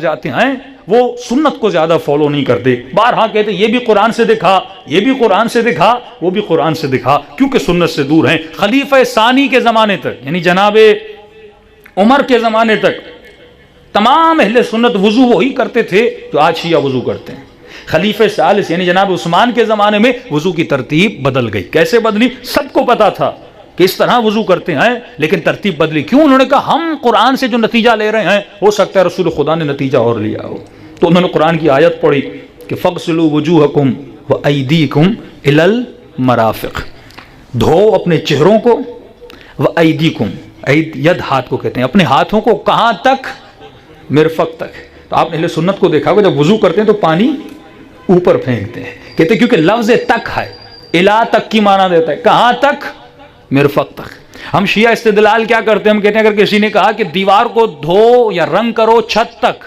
جاتے ہیں وہ سنت کو زیادہ فالو نہیں کرتے، بارہا کہتے یہ بھی قرآن سے دکھا، یہ بھی قرآن سے دکھا، وہ بھی قرآن سے دکھا، کیونکہ سنت سے دور ہیں۔ خلیفہ ثانی کے زمانے تک، یعنی جناب عمر کے زمانے تک تمام اہل سنت وضو وہی کرتے تھے جو آج شیعہ وضو کرتے ہیں۔ خلیفہ ثالث یعنی جناب عثمان کے زمانے میں وضو کی ترتیب بدل گئی۔ کیسے بدلی؟ سب کو پتا تھا کہ اس طرح وضو کرتے ہیں، لیکن ترتیب بدلی کیوں؟ انہوں نے کہا ہم قرآن سے جو نتیجہ لے رہے ہیں ہو سکتا ہے رسول خدا نے نتیجہ اور لیا ہو، تو انہوں نے قرآن کی آیت پڑھی کہ فَاغْسِلُوا وُجُوهَكُمْ وَأَيْدِيكُمْ إِلَى الْمَرَافِقِ، دھو اپنے چہروں کو، وَأَيْدِيكُمْ، ید ہاتھ کو کہتے ہیں، اپنے ہاتھوں کو کہاں تک؟ مرفق تک۔ تو آپ نے اہل سنت کو دیکھا ہوگا جب وضو کرتے ہیں تو پانی اوپر پھینکتے ہیں، کہتے ہیں کیونکہ لفظ تک ہے، الا تک کی معنی دیتا ہے، کہاں تک؟ مرفق تک۔ ہم شیعہ استدلال کیا کرتے ہیں؟ ہم کہتے ہیں اگر کسی نے کہا کہ دیوار کو دھو یا رنگ کرو چھت تک،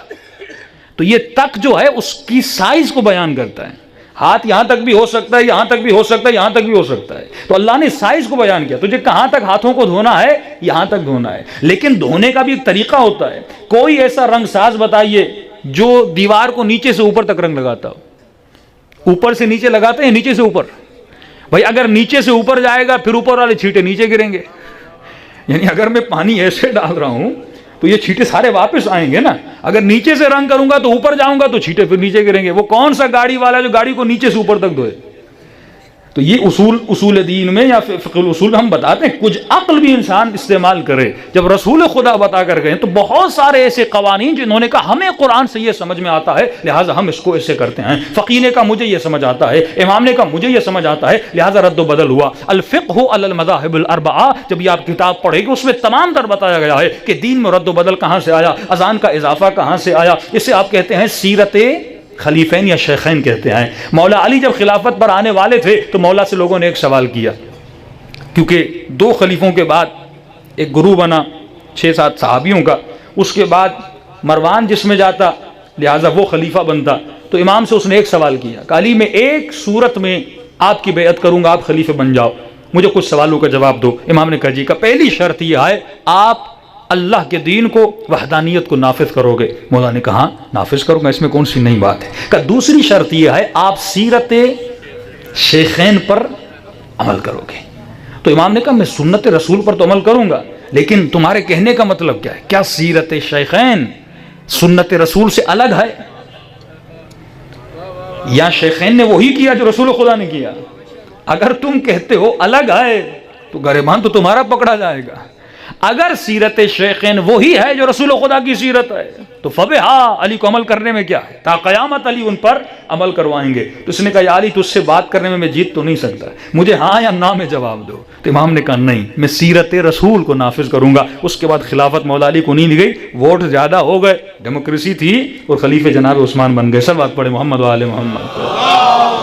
تو یہ تک جو ہے اس کی سائز کو بیان کرتا ہے، ہاتھ یہاں تک بھی ہو سکتا ہے، یہاں تک بھی ہو سکتا ہے، یہاں تک بھی ہو سکتا ہے، تو اللہ نے سائز کو بیان کیا، تجھے کہاں تک ہاتھوں کو دھونا ہے؟ یہاں تک دھونا ہے۔ لیکن دھونے کا بھی ایک طریقہ ہوتا ہے، کوئی ایسا رنگ ساز بتائیے جو دیوار کو نیچے سے اوپر تک رنگ لگاتا ہو۔ اوپر سے نیچے لگاتے ہیں، نیچے سے اوپر؟ بھائی اگر نیچے سے اوپر جائے گا پھر اوپر والے چھینٹے نیچے گریں گے، یعنی اگر میں پانی ایسے ڈال رہا ہوں تو یہ چھینٹے سارے واپس آئیں گے نا، اگر نیچے سے رنگ کروں گا تو اوپر جاؤں گا تو چھینٹے پھر نیچے گریں گے۔ وہ کون سا گاڑی والا جو گاڑی کو نیچے سے اوپر تک دھوئے؟ تو یہ اصول دین میں یا فقہ الاصول میں ہم بتاتے ہیں کچھ عقل بھی انسان استعمال کرے۔ جب رسول خدا بتا کر گئے تو بہت سارے ایسے قوانین جنہوں نے کہا ہمیں قرآن سے یہ سمجھ میں آتا ہے لہٰذا ہم اس کو ایسے کرتے ہیں، فقیر نے کہا مجھے یہ سمجھ آتا ہے، امام نے کہا مجھے یہ سمجھ آتا ہے، لہٰذا رد و بدل ہوا۔ الفقہ علی المذاہب الاربعہ، جب یہ آپ کتاب پڑھیں گے اس میں تمام تر بتایا گیا ہے کہ دین میں رد و بدل کہاں سے آیا، اذان کا اضافہ کہاں سے آیا۔ اسے آپ کہتے ہیں سیرت خلیفین یا شیخین کہتے ہیں۔ مولا علی جب خلافت پر آنے والے تھے تو مولا سے لوگوں نے ایک سوال کیا، کیونکہ 2 خلیفوں کے بعد ایک گروہ بنا 6-7 صحابیوں کا، اس کے بعد مروان جس میں جاتا لہٰذا وہ خلیفہ بنتا، تو امام سے اس نے ایک سوال کیا کہ علی میں ایک صورت میں آپ کی بیعت کروں گا، آپ خلیفہ بن جاؤ، مجھے کچھ سوالوں کا جواب دو۔ امام نے کہا جی، کا پہلی شرط یہ ہے آپ اللہ کے دین کو، وحدانیت کو نافذ کرو گے۔ مولا نے کہا نافذ کروں گا، اس میں کون سی نئی بات ہے؟ کہ دوسری شرط یہ ہے آپ سیرت شیخین پر عمل کرو گے۔ تو امام نے کہا میں سنت رسول پر تو عمل کروں گا، لیکن تمہارے کہنے کا مطلب کیا ہے؟ کیا سیرت شیخین سنت رسول سے الگ ہے، یا شیخین نے وہی کیا جو رسول خدا نے کیا؟ اگر تم کہتے ہو الگ ہے تو گریبان تو تمہارا پکڑا جائے گا۔ اگر سیرت شیخین وہی ہے جو رسول خدا کی سیرت ہے تو فبہا، علی کو عمل کرنے میں کیا ہے؟ تا قیامت علی ان پر عمل کروائیں گے۔ تو اس نے کہا یا علی تجھ سے بات کرنے میں جیت تو نہیں سکتا، مجھے ہاں یا نہ میں جواب دو۔ تو امام نے کہا نہیں، میں سیرت رسول کو نافذ کروں گا۔ اس کے بعد خلافت مولا علی کو نہیں گئی، ووٹ زیادہ ہو گئے، ڈیموکریسی تھی اور خلیفہ جناب عثمان بن گئے۔ سب بات پڑھے محمد و آل محمد۔